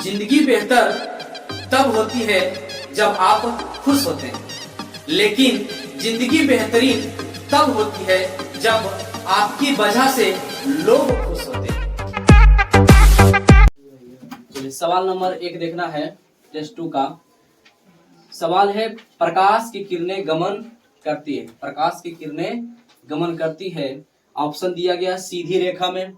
जिंदगी बेहतर तब होती है जब आप खुश होते हैं, लेकिन जिंदगी बेहतरीन तब होती है जब आपकी वजह से लोग खुश होते हैं। चलिए सवाल नंबर 1 देखना है टेस्ट 2 का। सवाल है, प्रकाश की किरणें गमन करती है। प्रकाश की किरणें गमन करती है। ऑप्शन दिया गया सीधी रेखा में,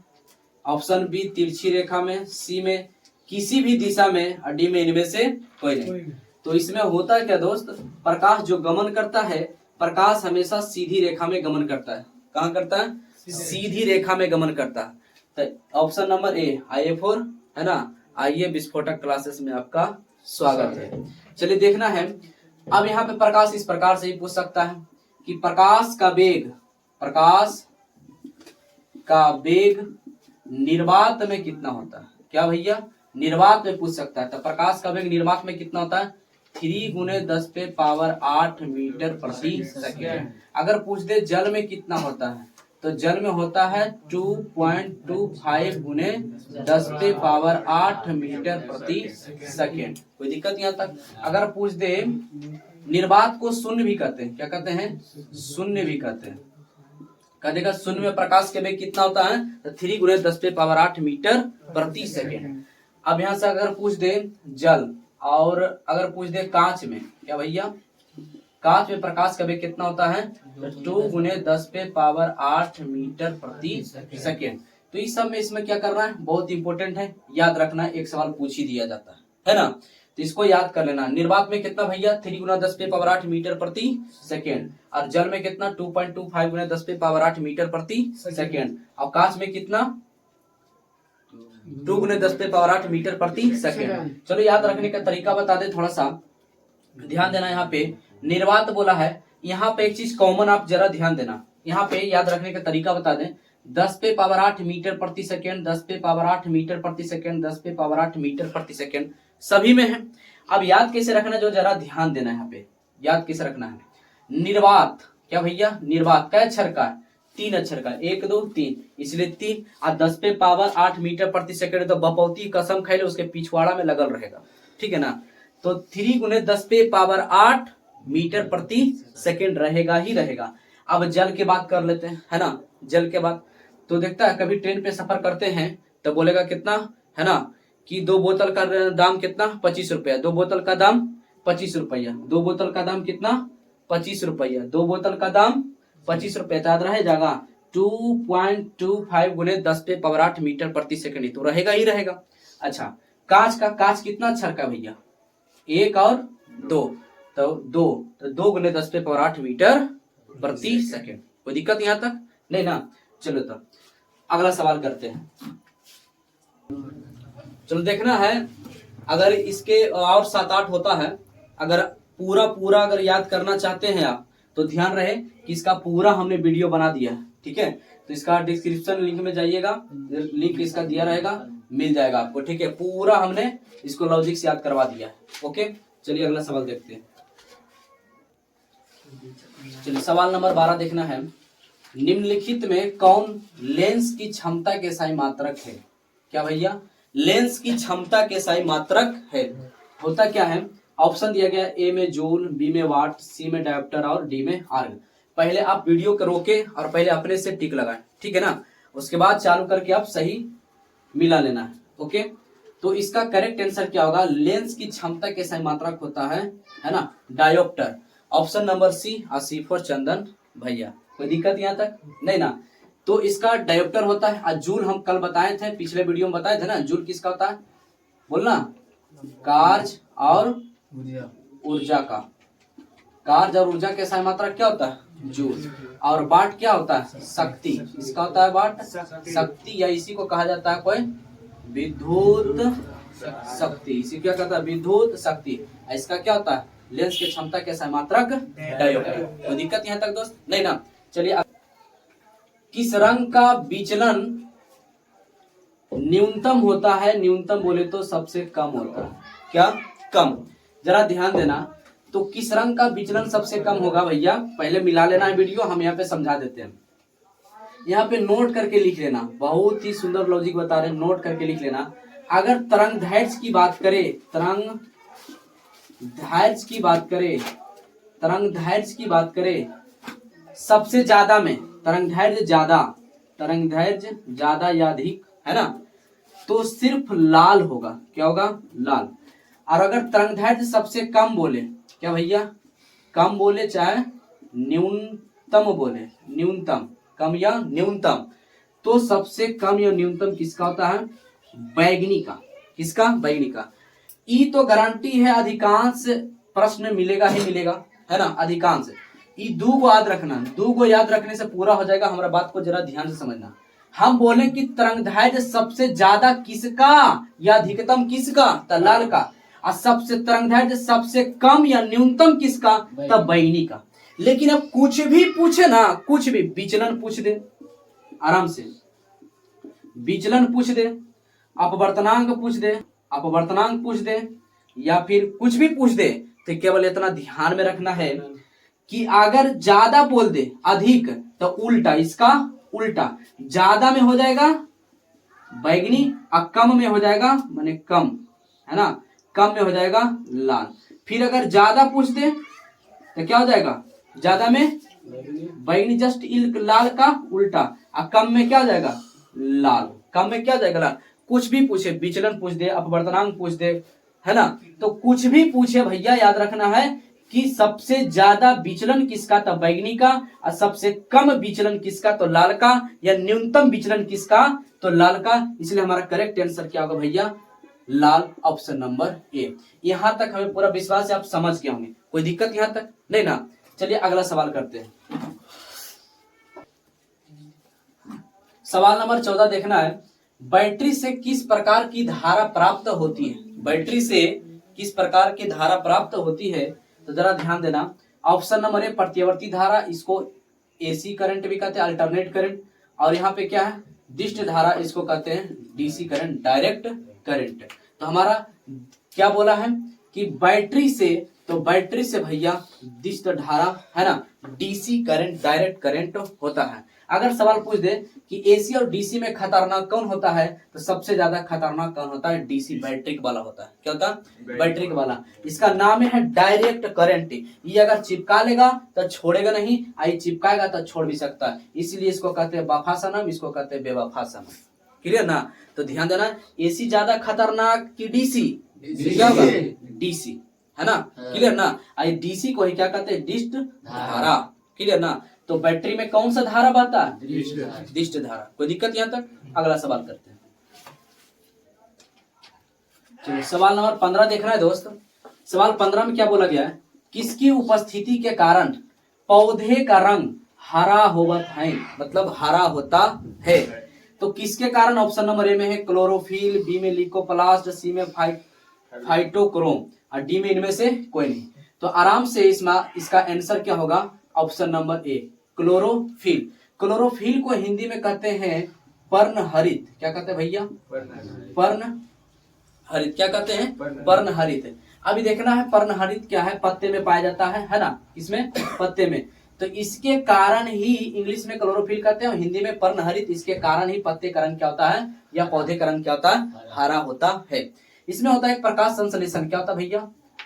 ऑप्शन बी तिरछी रेखा में, सी में किसी भी दिशा में, और डी में इनमें से कोई नहीं। तो इसमें होता क्या दोस्त, प्रकाश जो गमन करता है, प्रकाश हमेशा सीधी रेखा में गमन करता है। कहाँ करता है? सीधी रेखा में गमन करता है। तो ऑप्शन नंबर ए IA4 है ना। आइए विस्फोटक क्लासेस में आपका स्वागत है। चलिए देखना है। अब यहाँ पे प्रकाश इस प्रकार से ही पूछ सकता है कि प्रकाश का वेग निर्वात में कितना होता है। क्या भैया? निर्वात में पूछ सकता है। तो प्रकाश का वेग निर्वात में कितना होता है? 3 × 10⁸ मीटर प्रति सेकेंड। अगर पूछ दे जल में कितना होता है, तो जल में होता है 2.25 × 10⁸ मीटर प्रति सेकेंड। कोई दिक्कत यहाँ तक? अगर पूछ दे निर्वात को शून्य भी कहते हैं, क्या कहते हैं? शून्य भी कहते हैं। कह देगा शून्य में प्रकाश के वेग कितना होता है? तो 3 × 10⁸ मीटर प्रति सेकेंड। अब यहाँ से अगर पूछ दे जल, और अगर पूछ दे कांच में, क्या भैया? कांच में प्रकाश का वेग कितना होता है? 2 × 10⁸ मीटर प्रति सेकेंड। तो इस सब में इसमें क्या करना है, बहुत इंपॉर्टेंट है, याद रखना। एक सवाल पूछ ही दिया जाता है ना। तो इसको याद कर लेना। निर्वात में कितना भैया? 3 × 10⁸ मीटर प्रति सेकेंड। और जल में कितना? 2.25 × 10⁸ मीटर प्रति सेकेंड। और कांच में कितना? 2 × 10⁸ मीटर प्रति सेकेंड। चलो याद रखने का तरीका बता दे, थोड़ा सा ध्यान देना। यहाँ पे निर्वात बोला है, यहाँ पे एक चीज कॉमन आप जरा ध्यान देना। यहाँ पे याद रखने का तरीका बता दें, 10⁸ मीटर प्रति सेकेंड, 10⁸ मीटर प्रति सेकेंड, 10⁸ मीटर प्रति सेकेंड सभी में है। अब याद कैसे रखना, जो जरा ध्यान देना है। यहाँ पे याद कैसे रखना है। निर्वात, क्या भैया? निर्वात कै अक्षर का? 3 अक्षर का। 1 2 3, इसलिए 3। और 10⁸ मीटर प्रति सेकेंड तो बपौती कसम खाई ले उसके पिछवाड़ा में लगल रहेगा, ठीक है ना। तो 3 × 10⁸ मीटर प्रति सेकेंड रहेगा ही रहेगा। अब जल की बात कर लेते हैं, है ना। जल के बाद तो देखता है, कभी ट्रेन पे सफर करते हैं तो बोलेगा कितना, है ना, कि 2 बोतल का दाम कितना? 25 रुपया। 2 बोतल का दाम 25 रुपया। 2 बोतल का दाम कितना? 25 रुपया। 2 बोतल का दाम 25 रुपया। याद रहे जाएगा 2.25 × 10⁸ मीटर प्रति सेकेंड, तो रहेगा ही रहेगा। अच्छा, कांच का, कांच कितना अक्षर का भैया? 1 और 2, तो 2 × 10⁸ मीटर प्रति सेकेंड। कोई दिक्कत यहाँ तक नहीं ना। चलो तो अगला सवाल करते हैं। चलो देखना है, अगर इसके और 7-8 होता है, अगर पूरा अगर याद करना चाहते हैं आप, तो ध्यान रहे कि इसका पूरा हमने वीडियो बना दिया है, ठीक है। तो इसका डिस्क्रिप्शन लिंक में जाइएगा, लिंक इसका दिया रहेगा, मिल जाएगा आपको, ठीक है। पूरा हमने इसको लॉजिक से याद करवा दिया है। ओके, चलिए अगला सवाल देखते हैं। चलिए सवाल नंबर 12 देखना है। निम्नलिखित में कौन लेंस की क्षमता के सही मात्रक है? क्या भैया? लेंस की क्षमता के सही मात्रक है। होता क्या है, ऑप्शन दिया गया, ए में जूल, बी में वाट, सी में डायोप्टर और डी में आर्ग। पहले आप वीडियो को रोके और पहले अपने से टिक लगाएं, ठीक है ना। उसके बाद चालू करके आप सही मिला लेना है। ओके, तो इसका करेक्ट आंसर क्या होगा? लेंस की क्षमता के सही मात्रक होता है ना, diopter. Option number C, C for Chandan भैया। कोई दिक्कत यहाँ तक नहीं ना। तो इसका डायोप्टर होता है। जूल हम कल बताए थे, पिछले वीडियो में बताए थे ना। जूल किसका होता है? बोलना, कार्य और ऊर्जा का। कार्य और ऊर्जा के सही मात्रक क्या होता है? जूल। और वाट क्या होता है? शक्ति। इसका होता है वाट, शक्ति, या इसी को कहा जाता है कोई विद्युत शक्ति। इसी क्या कहता है? विद्युत शक्ति। इसका क्या होता है? लेंस की क्षमता के सही मात्रक डायोप्टर। कोई दिक्कत यहाँ तक दोस्त नहीं ना। चलिए, किस रंग का विचलन न्यूनतम होता है? न्यूनतम बोले तो सबसे कम होता है। क्या? कम। जरा ध्यान देना, तो किस रंग का विचलन सबसे कम होगा भैया? पहले मिला लेना है वीडियो, हम यहाँ पे समझा देते हैं। यहाँ पे नोट करके लिख लेना, बहुत ही सुंदर लॉजिक बता रहे हैं, नोट करके लिख लेना। अगर तरंगदैर्घ्य की बात करें, तरंगदैर्घ्य की बात करें, तरंगदैर्घ्य की बात करें सबसे ज्यादा में, तरंगदैर्घ्य ज्यादा या अधिक है ना, तो सिर्फ लाल होगा। क्या होगा? लाल। और अगर तरंगदैर्घ्य सबसे कम बोले, क्या भैया, कम बोले चाहे न्यूनतम बोले, न्यूनतम, कम या न्यूनतम, तो सबसे कम या न्यूनतम किसका होता है? बैगनी का। किसका? बैगनी का। ई तो गारंटी है अधिकांश प्रश्न मिलेगा ही मिलेगा, है ना, अधिकांश। ई दो को याद रखना, दो को याद रखने से पूरा हो जाएगा। हमारा बात को जरा ध्यान से समझना। हम बोले कि तरंगदैर्घ्य सबसे ज्यादा किसका या अधिकतम किसका? तो लाल का। और सबसे तरंगदैर्घ्य सबसे कम या न्यूनतम किसका? तब बैगनी का। लेकिन अब कुछ भी पूछे ना, कुछ भी, विचलन पूछ दे आराम से, विचलन पूछ दे, अपवर्तनांक पूछ दे, अपवर्तनांक पूछ दे, या फिर कुछ भी पूछ दे, तो केवल इतना ध्यान में रखना है कि अगर ज्यादा बोल दे अधिक, तो उल्टा, इसका उल्टा, ज्यादा में हो जाएगा बैगनी और कम में हो जाएगा माने कम, है ना, कम में हो जाएगा लाल। फिर अगर ज्यादा पूछ दे तो क्या हो जाएगा? ज्यादा में बैगनी जस्ट लाल का उल्टा, और कम में क्या हो जाएगा? लाल। कम में क्या हो जाएगा? लाल। कुछ भी पूछे, विचलन पूछ दे, अपवर्तनांक पूछ दे, है ना, तो कुछ भी पूछे भैया, याद रखना है कि सबसे ज्यादा विचलन किसका? तो बैगनी का। और सबसे कम विचलन किसका? तो लाल का। या न्यूनतम विचलन किसका? तो लाल का। इसलिए हमारा करेक्ट आंसर क्या होगा भैया? लाल, ऑप्शन नंबर ए। यहां तक हमें पूरा विश्वास है आप समझ गए होंगे। कोई दिक्कत यहां तक नहीं ना? चलिए अगला सवाल करते हैं। सवाल नंबर 14 देखना है, बैटरी से किस प्रकार की धारा प्राप्त होती है? बैटरी से किस प्रकार की धारा प्राप्त होती है? तो जरा ध्यान देना। ऑप्शन नंबर ए प्रतिवर्ती धारा, इसको एसी करंट भी कहते हैं, अल्टरनेट करंट। और यहाँ पे क्या है? डिस्ट धारा, इसको कहते हैं डीसी करंट, डायरेक्ट करंट। तो हमारा क्या बोला है कि बैटरी से, तो बैटरी से भैया डिस्ट धारा, है ना, डीसी करंट, डायरेक्ट करंट होता है। अगर सवाल पूछ दे कि एसी और डीसी में खतरनाक कौन होता है, तो सबसे ज्यादा खतरनाक कौन होता है? डीसी, बैटरी वाला होता है। क्या होता है? बैटरी वाला। इसका नाम है डायरेक्ट करंट। ये अगर चिपका लेगा तो छोड़ेगा नहीं, आई चिपकाएगा तो छोड़ भी सकता है। इसलिए इसको कहते हैं वफा सनम, इसको कहते हैं बेवफा सनम। क्लियर ना? तो ध्यान देना, एसी ज्यादा खतरनाक कि डीसी? क्या होगा? डीसी, है ना? क्लियर ना? आई डीसी को ही क्या कहते हैं? डिस्ट धारा। क्लियर ना? तो बैटरी में कौन सा धारा बहता है? डिस्ट धारा। कोई दिक्कत यहां तक? अगला सवाल करते हैं। चलिए सवाल नंबर 15 देखना है दोस्त। सवाल 15 में क्या बोला गया है? किसकी उपस्थिति के कारण पौधे का रंग हरा होता है? मतलब हरा होता है। तो किसके कारण? ऑप्शन नंबर ए में है क्लोरोफिल, बी में ल्यूकोप्लास्ट, सी में फाइटोक्रोम, और डी में इनमें से कोई नहीं। तो आराम से इसका आंसर क्या होगा? Option number A chlorophyll. Chlorophyll को हिंदी में कहते हैं पर्णहरित। क्या कहते हैं भैया? पर्णहरित। क्या कहते हैं? पर्णहरित। अभी देखना है पर्णहरित क्या है। पत्ते में पाया जाता है ना? इसमें पत्ते में। तो इसके कारण ही इंग्लिश में क्लोरोफिल कहते हैं और हिंदी में पर्णहरित। इसके कारण ही पत्ते का रंग क्या होता है या पौधे का रंग क्या होता है? हरा होता है। इसमें होता है प्रकाश संश्लेषण। क्या होता है भैया?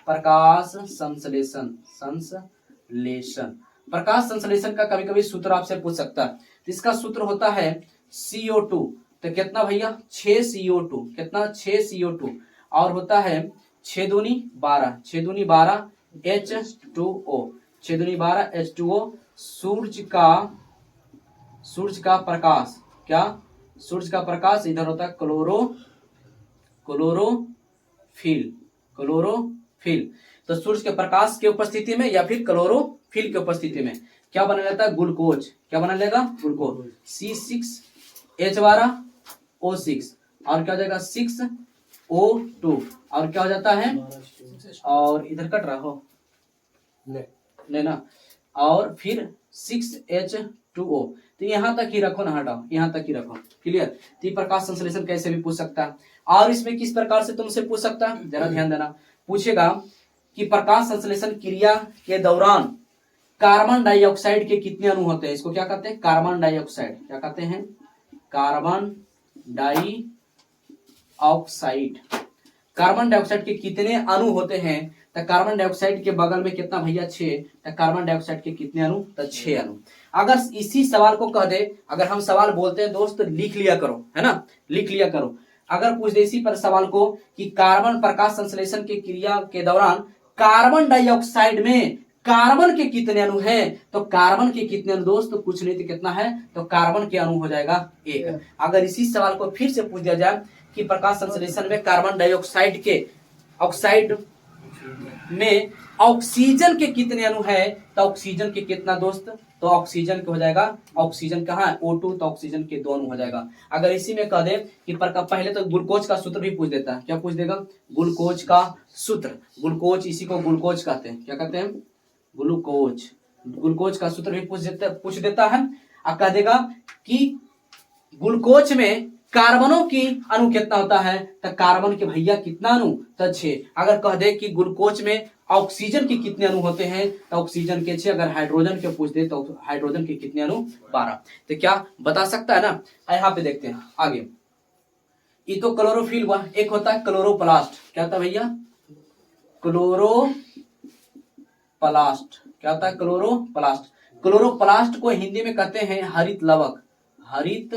प्रकाश संश्लेषण। संश्लेषण, प्रकाश संश्लेषण का कभी कभी सूत्र आपसे पूछ सकता है। तो इसका सूत्र होता है CO2। तो कितना भैया? 6 CO2। कितना? 6 CO2। और होता है 6 दूनी 12, 6 दूनी 12 H2O, 6 दूनी 12 H2O। सूर्य का प्रकाश, क्या? सूर्य का प्रकाश इधर होता है क्लोरोफिल। तो सूर्य के प्रकाश की उपस्थिति में या फिर क्लोरोफिल की उपस्थिति में क्या बना लेता है? ग्लूकोज। क्या बना लेगा? ग्लूकोज। C6H12O6 और क्या हो जाएगा? 6O2 और क्या हो जाता है? और इधर कट रहा हो लेना, और फिर 6H2O। तो यहां तक ही रखो ना, हटाओ, यहां तक ही रखो। क्लियर? तो प्रकाश संश्लेषण कैसे भी पूछ सकता है। और इसमें किस प्रकार से तुमसे पूछ सकता है? जरा ध्यान देना। पूछेगा कि प्रकाश संश्लेषण क्रिया के दौरान कार्बन डाइऑक्साइड के कितने अणु होते हैं? इसको क्या कहते हैं? Carbon dioxide. क्या कहते हैं? Carbon dioxide oxide. Carbon dioxide के कितने अणु होते हैं? तो कार्बन डाइऑक्साइड के बगल में कितना भैया 6, तो कार्बन डाइऑक्साइड के कितने अणु? तो 6 अणु। अगर इसी सवाल को कह दे, अगर हम सवाल बोलते हैं दोस्त लिख लिया करो, है ना, लिख लिया करो। अगर पूछ दे इसी पर सवाल को कि कार्बन प्रकाश संश्लेषण की क्रिया के दौरान कार्बन डाइऑक्साइड में कार्बन के कितने अणु हैं, तो कार्बन के कितने अणु दोस्त? तो कुछ नहीं तो कितना है, तो कार्बन के अणु हो जाएगा 1। अगर इसी सवाल को फिर से पूछ दिया जाए कि प्रकाश संश्लेषण में कार्बन डाइऑक्साइड के ऑक्साइड में ऑक्सीजन के कितने अणु है, तो ऑक्सीजन के कितना दोस्त? तो ऑक्सीजन के हो जाएगा, ऑक्सीजन कहाँ है? O2, तो ऑक्सीजन के 2 अणु हो जाएगा। अगर इसी में कह दे कि पहले तो ग्लूकोज का सूत्र भी पूछ देता है। क्या पूछ देगा? ग्लूकोज का सूत्र। ग्लूकोज, इसी को ग्लूकोज कहते हैं। क्या कहते हैं? ग्लूकोज। ग्लूकोज का सूत्र भी पूछ देता है। अब कह देगा कि ग्लूकोज में कार्बनों की अणु कितना होता है, तो कार्बन के भैया कितना अणु? तो 6। अगर कह दे कि ग्लूकोज में ऑक्सीजन के कितने अणु होते हैं, तो ऑक्सीजन के 6। अगर हाइड्रोजन के पूछ दे तो हाइड्रोजन के कितने अणु? 12। तो क्या बता सकता है ना? यहाँ पे देखते हैं आगे। ये तो क्लोरोफिल हुआ। एक होता है क्लोरोप्लास्ट। क्या होता है भैया? क्लोरोप्लास्ट। क्या होता है? क्लोरोप्लास्ट। क्लोरोप्लास्ट को हिंदी में कहते हैं हरित लवक। हरित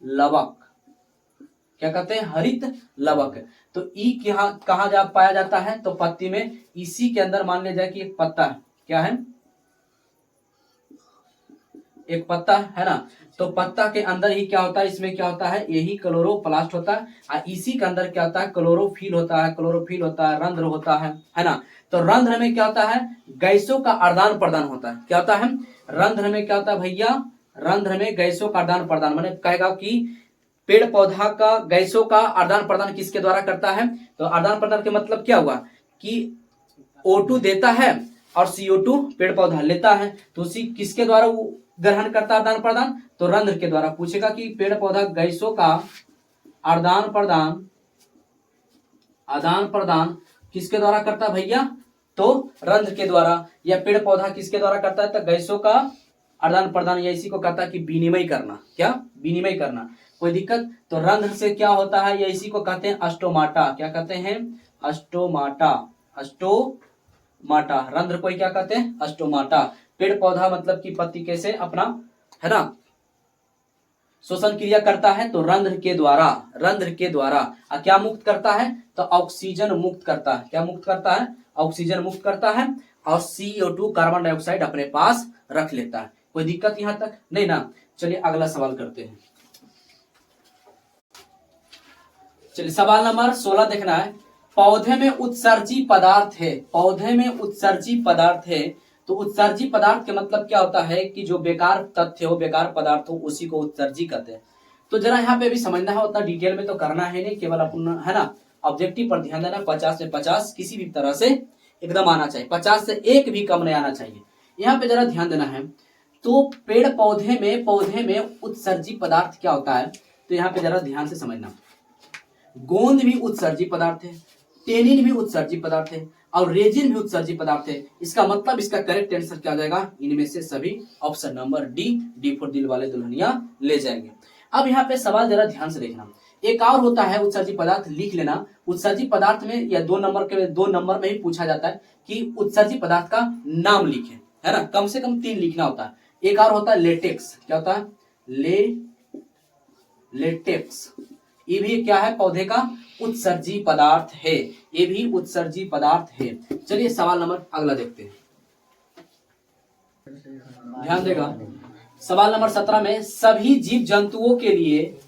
लवक। क्या कहते हैं? हरित लवक। तो ई कहाँ जा पाया जाता है, तो पत्ती में। इसी के अंदर मान लिया जाए कि एक पत्ता है। क्या है? एक पत्ता है ना, तो पत्ता के अंदर ही क्या होता है, इसमें क्या होता है, यही क्लोरोप्लास्ट होता है। और इसी के अंदर क्या होता है? क्लोरोफिल होता है। क्लोरोफिल होता है, रंध्र होता है ना। तो रंध्र में क्या होता है? गैसों का आदान प्रदान होता है। क्या होता है? रंध्र में क्या होता है भैया? रंध्र में गैसों का आदान प्रदान, माने कहेगा कि पेड़ पौधा का गैसों का आदान प्रदान किसके द्वारा करता है, तो आदान प्रदान के मतलब क्या हुआ कि O2 देता है और CO2 पेड़ पौधा लेता है। तो उसी किसके द्वारा वो ग्रहण करता है आदान प्रदान, तो रंध्र के द्वारा। पूछेगा कि पेड़ पौधा गैसों का आदान प्रदान किसके द्वारा करता है भैया, तो रंध्र के द्वारा। या पेड़ पौधा किसके द्वारा करता है, तो गैसों का आदान प्रदान, या इसी को कहता है कि विनिमय करना। क्या? विनिमय करना। कोई दिक्कत? तो रंध्र से क्या होता है, या इसी को कहते हैं अस्टोमाटा। क्या कहते हैं? अस्टोमाटा। अस्टोमाटा। रंध्र को क्या कहते हैं? अस्टोमाटा। पेड़ पौधा मतलब कि पत्ती कैसे अपना, है ना, श्वसन क्रिया करता है, तो रंध्र के द्वारा। रंध्र के द्वारा क्या मुक्त करता है, तो ऑक्सीजन मुक्त करता है। क्या मुक्त करता है? ऑक्सीजन मुक्त करता है। और CO2 कार्बन डाइऑक्साइड अपने पास रख लेता है। कोई दिक्कत यहां तक नहीं ना? चलिए अगला सवाल करते हैं। चलिए सवाल नंबर 16 देखना है। पौधे में उत्सर्जी पदार्थ है। पौधे में उत्सर्जी पदार्थ है, तो उत्सर्जी पदार्थ के मतलब क्या होता है कि जो बेकार तथ्य हो, बेकार पदार्थ हो, उसी को उत्सर्जी कहते हैं। तो जरा यहाँ पे भी समझना है, उतना डिटेल में तो करना है नहीं, केवल अपन, है ना, ऑब्जेक्टिव पर ध्यान देना। 50 में 50 किसी भी तरह से एकदम आना चाहिए, 50 से एक भी कम नहीं आना चाहिए। यहाँ पे जरा ध्यान देना है। तो पेड़ पौधे में उत्सर्जी पदार्थ क्या होता है, तो यहाँ पे जरा ध्यान से समझना। गोंद भी उत्सर्जी पदार्थ है, टेनिन भी उत्सर्जी पदार्थ है, और रेजिन भी उत्सर्जी पदार्थ है। इसका मतलब इसका करेक्ट आंसर क्या आ जाएगा, इनमें से सभी। ऑप्शन नंबर डी फॉर दिल वाले दुल्हनिया ले जाएंगे। अब यहाँ पे सवाल जरा ध्यान से देखना। एक और होता है उत्सर्जी पदार्थ, लिख लेना। उत्सर्जी पदार्थ में या 2 नंबर में ही पूछा जाता है कि उत्सर्जी पदार्थ का नाम लिखे, है ना, कम से कम 3 लिखना होता है। एक और होता है लेटेक्स। क्या होता है? लेटेक्स। ये भी क्या है, पौधे का उत्सर्जी पदार्थ है। ये भी उत्सर्जी पदार्थ है। चलिए सवाल नंबर अगला देखते हैं, ध्यान देगा। सवाल नंबर 17 में सभी जीव जंतुओं के लिए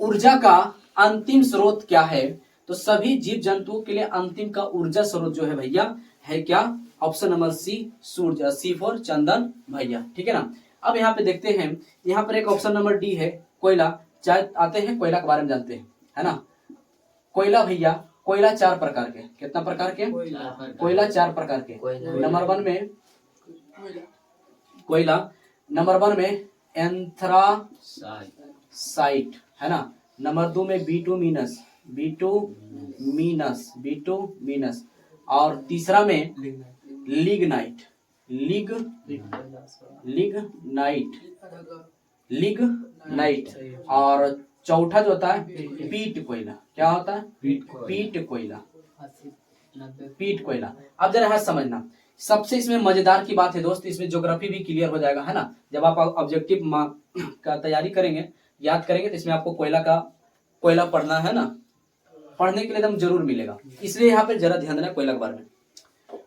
ऊर्जा का अंतिम स्रोत क्या है, तो सभी जीव जंतुओं के लिए अंतिम का ऊर्जा स्रोत जो है भैया है क्या, ऑप्शन नंबर सी, सूर्य। सी फॉर चंदन भैया, ठीक है ना। अब यहाँ पे देखते हैं, यहाँ पर एक ऑप्शन नंबर डी है, कोयला। चाहे आते हैं कोयला के बारे में जानते हैं, है ना। कोयला भैया, कोयला 4 प्रकार के। कितना प्रकार के? कोयला 4 प्रकार के। नंबर 1 में कोयला, नंबर 1 में एंथ्रासाइट, है ना। नंबर 2 में बिटुमिनस, और तीसरा में लिग्नाइट, लिग्नाइट, और चौथा जो होता है पीट कोयला। क्या होता है? पीट कोयला। पीट कोयला। अब जरा यहाँ समझना, सबसे इसमें मजेदार की बात है दोस्त, इसमें ज्योग्राफी भी क्लियर हो जाएगा, है ना। जब आप ऑब्जेक्टिव का तैयारी करेंगे, याद करेंगे, तो इसमें आपको कोयला पढ़ना है ना, पढ़ने के लिए एकदम जरूर मिलेगा। इसलिए यहाँ पे जरा ध्यान देना कोयला के बारे में।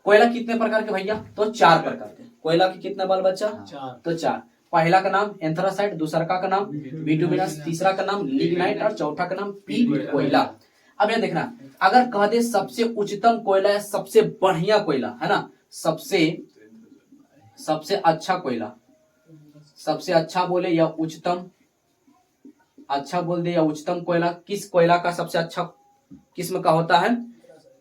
कोयला कितने प्रकार के भैया? तो 4 प्रकार के। कोयला के कितने बाल बच्चा? 4। तो 4। पहला का नाम एंथ्रासाइट, दूसरा का नाम बिटुमिनस, तीसरा का नाम लिग्नाइट और चौथा का नाम पीट कोयला। अब यह देखना, अगर कह दे सबसे उच्चतम कोयला है, सबसे बढ़िया कोयला, है ना, सबसे अच्छा कोयला, सबसे अच्छा बोले या उच्चतम, अच्छा बोल दे या उच्चतम कोयला, किस कोयला का सबसे अच्छा किस्म का होता है?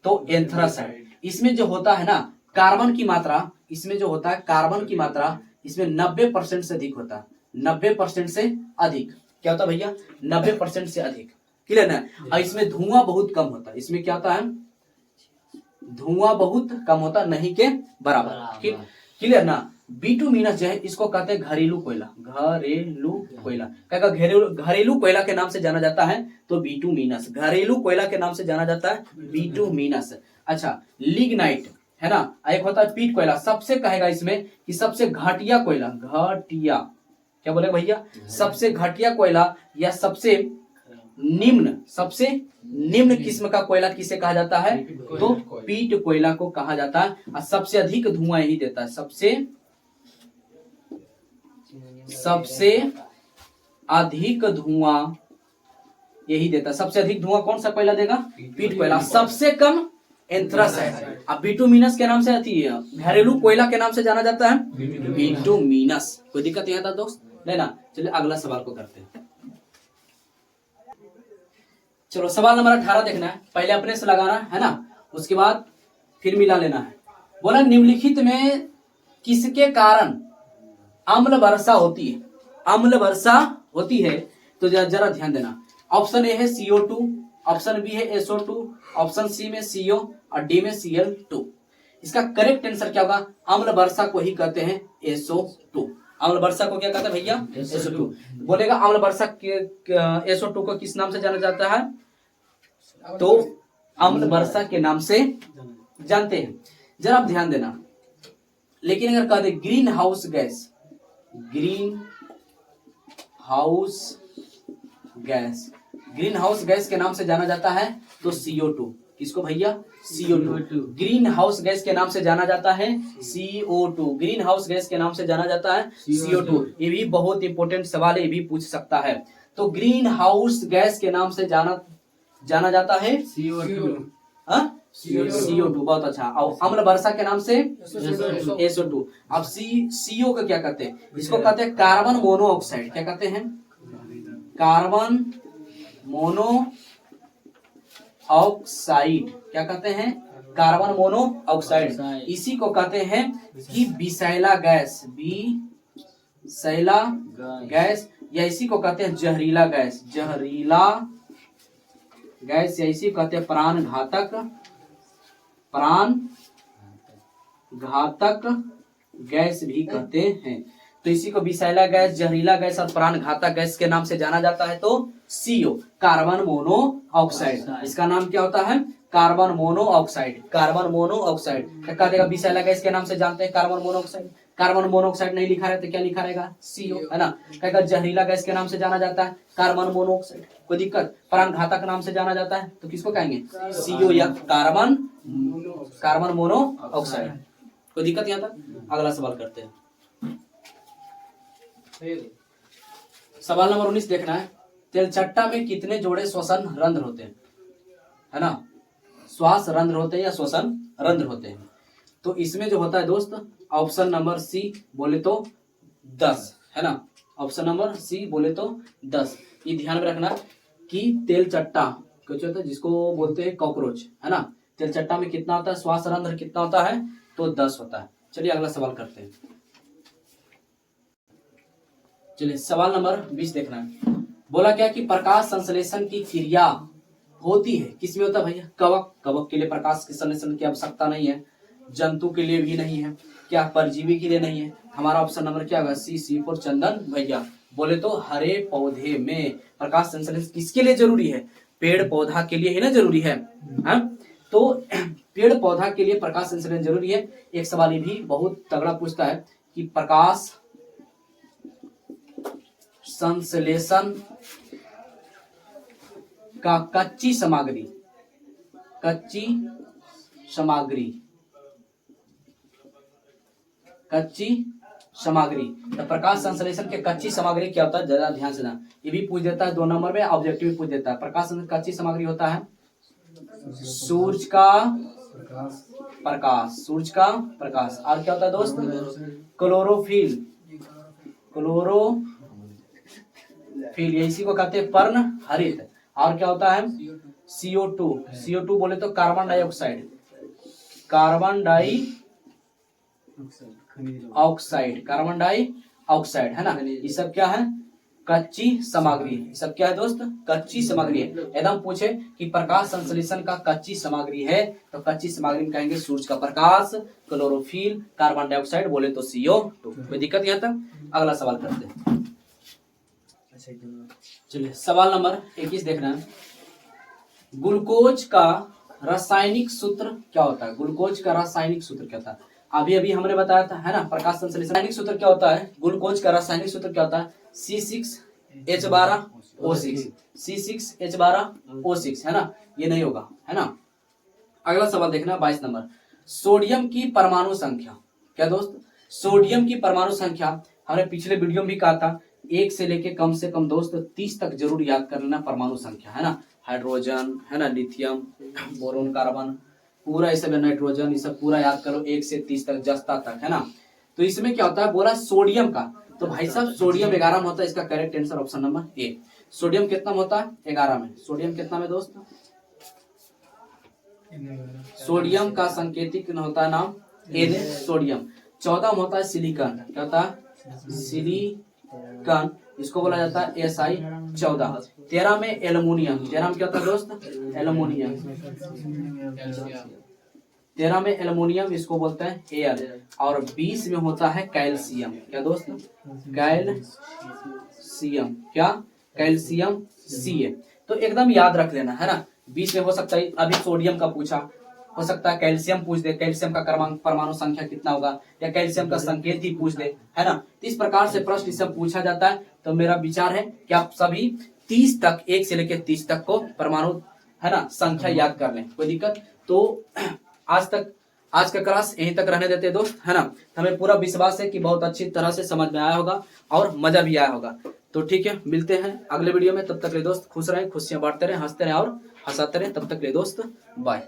तो एंथ्रासाइट। इसमें जो होता है ना कार्बन की मात्रा, इसमें जो होता है कार्बन की मात्रा, इसमें 90% से अधिक होता है। 90% से अधिक क्या होता है भैया? 90% से अधिक। क्लियर ना? और इसमें धुआं बहुत कम होता है। इसमें क्या होता है? धुआं बहुत कम होता, नहीं के बराबर। क्लियर ना? बिटुमिनस जो है इसको कहते हैं घरेलू कोयला। घरेलू कोयला क्या? घरेलू कोयला के नाम से जाना जाता है तो बिटुमिनस। घरेलू कोयला के नाम से जाना जाता है बिटुमिनस। अच्छा, लिग्नाइट है ना, एक होता है पीट कोयला। सबसे कहेगा इसमें कि सबसे घटिया कोयला, घटिया क्या बोले भैया? सबसे घटिया कोयला या सबसे निम्न किस्म का कोयला किसे कहा जाता है? तो पीट कोयला को कहा जाता है। और सबसे अधिक धुआं यही देता है, सबसे अधिक धुआं यही देता है। सबसे अधिक धुआं कौन सा कोयला देगा? पीट कोयला। सबसे कम एंथ्रासाइट। अब बिटुमिनस के नाम से आती है, घरेलू कोयला के नाम से जाना जाता है बिटुमिनस। कोई दिक्कत यहाँ था दोस्त? नहीं ना? चलिए अगला सवाल को करते हैं। चलो सवाल नंबर 18 देखना है। पहले अपने से लगाना है ना, उसके बाद फिर मिला लेना है। बोला निम्नलिखित में किसके कारण अम्ल वर्षा होती है? अम्ल वर्षा होती है तो जरा ध्यान देना। ऑप्शन ए है CO2, ऑप्शन बी है SO2, ऑप्शन सी में CO और डी में Cl2। इसका करेक्ट आंसर क्या होगा? अम्ल वर्षा को ही कहते हैं SO2। अम्ल वर्षा को क्या कहते हैं भैया? SO2। बोलेगा अम्ल वर्षा SO2 को किस नाम से जाना जाता है? तो अम्ल वर्षा के नाम से जानते हैं। जरा आप ध्यान देना, लेकिन अगर कह दे greenhouse gas, greenhouse gas के नाम से जाना जाता है तो CO2। किसको भैया? CO2। ग्रीन हाउस गैस के नाम से जाना जाता है CO2। ग्रीन हाउस गैस के नाम से जाना जाता है CO2। ये भी बहुत इंपॉर्टेंट सवाल है, ये भी पूछ सकता है। तो ग्रीन हाउस गैस के नाम से जाना जाता है CO2। CO2 बहुत अच्छा। और अम्ल वर्षा के नाम से SO2। अब CO को क्या कहते हैं? इसको कहते हैं कार्बन मोनोऑक्साइड। क्या कहते हैं? Carbon monoxide. क्या कहते हैं? Carbon monoxide. इसी को कहते हैं कि विषैला गैस, विषैला गैस, या इसी को कहते हैं जहरीला गैस, जहरीला गैस, या इसी कहते हैं प्राणघातक गैस भी कहते हैं। तो इसी को विषैला गैस, जहरीला गैस और प्राणघातक गैस के नाम से जाना जाता है तो CO, कार्बन मोनोऑक्साइड। इसका नाम क्या होता है? Carbon monoxide. कार्बन मोनोऑक्साइड क्या देगा? विषैला गैस के नाम से जानते हैं कार्बन मोनोऑक्साइड। कार्बन मोनोऑक्साइड नहीं लिखा रहता, क्या लिखा रहेगा? CO, है ना। क्या जहरीला गैस के नाम से जाना जाता है कार्बन मोनोऑक्साइड। कोई दिक्कत? प्राणघातक नाम से जाना जाता है तो किसको कहेंगे? CO या कार्बन मोनोऑक्साइड। कोई दिक्कत यहाँ तक? अगला सवाल करते हैं। सवाल नंबर 19 देखना है। तेलचट्टा में कितने जोड़े श्वसन रंध्र होते हैं? है ना, श्वास रंध्र होते हैं या श्वसन रंध्र होते हैं? तो इसमें जो होता है दोस्त, ऑप्शन नंबर सी बोले तो 10, है ना। ऑप्शन नंबर सी बोले तो 10। ये ध्यान में रखना कि तेलचट्टा कुछ होता है जिसको बोलते हैं कॉकरोच, है ना। तेलचट्टा में कितना होता है? श्वास रंध्र कितना होता है? तो 10 होता है। चलिए अगला सवाल करते हैं। चलिए सवाल नंबर 20 देखना है। बोला क्या कि प्रकाश संश्लेषण की क्रिया होती है किसमें होता है भैया? कवक। कवक के लिए प्रकाश के संश्लेषण की आवश्यकता नहीं है, जंतु के लिए भी नहीं है, क्या परजीवी के लिए नहीं है। हमारा ऑप्शन नंबर क्या होगा? C4 चंदन भैया। बोले तो हरे पौधे में प्रकाश संश्लेषण किसके लिए जरूरी है? पेड़ पौधा के लिए ही ना जरूरी है, हाँ? तो पेड़ पौधा के लिए प्रकाश संश्लेषण जरूरी है। एक सवाल ये भी बहुत तगड़ा पूछता है कि प्रकाश संश्लेषण का कच्ची सामग्री तो प्रकाश संश्लेषण के कच्ची सामग्री क्या होता है? जरा ध्यान से ना, ये भी पूछ देता है 2 नंबर में, ऑब्जेक्टिव पूछ देता है। प्रकाश संश्लेषण कच्ची सामग्री होता है सूरज का प्रकाश। और क्या होता है दोस्त? क्लोरोफिल, इसी को कहते हैं पर्ण हरित। और क्या होता है? CO2 बोले तो कार्बन डाइऑक्साइड है ना। ये सब क्या है? कच्ची सामग्री। सब क्या है दोस्त? कच्ची सामग्री है। एकदम पूछे कि प्रकाश संश्लेषण का कच्ची सामग्री है तो कच्ची सामग्री में कहेंगे सूरज का प्रकाश, क्लोरोफिल, कार्बन डाइऑक्साइड बोले तो CO2। कोई दिक्कत यहाँ तक? अगला सवाल करते हैं। चलिए सवाल नंबर 21 देखना है। ग्लूकोज का रासायनिक सूत्र क्या होता है? ग्लूकोज का रासायनिक सूत्र क्या होता है? अभी हमने बताया था, है ना, प्रकाश संश्लेषण रासायनिक सूत्र क्या होता है? ग्लूकोज का रासायनिक सूत्र क्या होता है? C6H12O6 है ना। ये नहीं होगा, है ना। अगला सवाल देखना 22 नंबर। सोडियम की परमाणु संख्या क्या दोस्त? सोडियम की परमाणु संख्या हमने पिछले वीडियो में भी कहा था, 1 से लेके कम से कम दोस्त 30 तक जरूर याद कर लेना परमाणु संख्या, है ना। हाइड्रोजन, है ना, लिथियम, बोरोन, कार्बन, पूरा ये सब नाइट्रोजन, ये सब पूरा याद करो 1 से 30 तक, जस्ता तक, है ना। तो इसमें क्या होता है? बोला सोडियम का, तो भाई साहब सोडियम 11 में होता है। इसका correct answer option number A. Sodium कितना में होता है? 11 में। सोडियम कितना में दोस्त? सोडियम का सांकेतिक होता है नाम Na, सोडियम। 14 में होता है सिलिकॉन। क्या होता है? सिलिकॉन, इसको बोला जाता है Si14। 13 में एल्युमिनियम। 13 में क्या होता है दोस्त? एल्युमिनियम। 13 में एल्युमिनियम, इसको बोलते हैं Al। और 20 में होता है कैल्शियम। क्या दोस्त? कैल्शियम। क्या? Calcium Ca। तो एकदम याद रख लेना, है ना। 20 में हो सकता है, अभी सोडियम का पूछा, हो सकता है कैल्शियम पूछ दे, कैल्शियम का परमाणु संख्या कितना होगा, या कैल्शियम का संकेत ही पूछ दे, है ना। तो इस प्रकार से प्रश्न सब पूछा जाता है। तो मेरा विचार है कि आप सभी 30 तक, 1 से लेकर 30 तक को परमाणु, है ना, संख्या याद कर लें। कोई दिक्कत? तो आज का क्लास यहीं तक रहने देते हैं दोस्त, है ना। हमें पूरा विश्वास है कि बहुत अच्छी तरह से समझ में आया होगा और मजा भी आया होगा। तो ठीक है, मिलते हैं अगले वीडियो में। तब तक ले दोस्त खुश रहें, खुशियां बांटते रहें, हंसते रहें और हंसाते रहें। तब तक ले दोस्त बाय।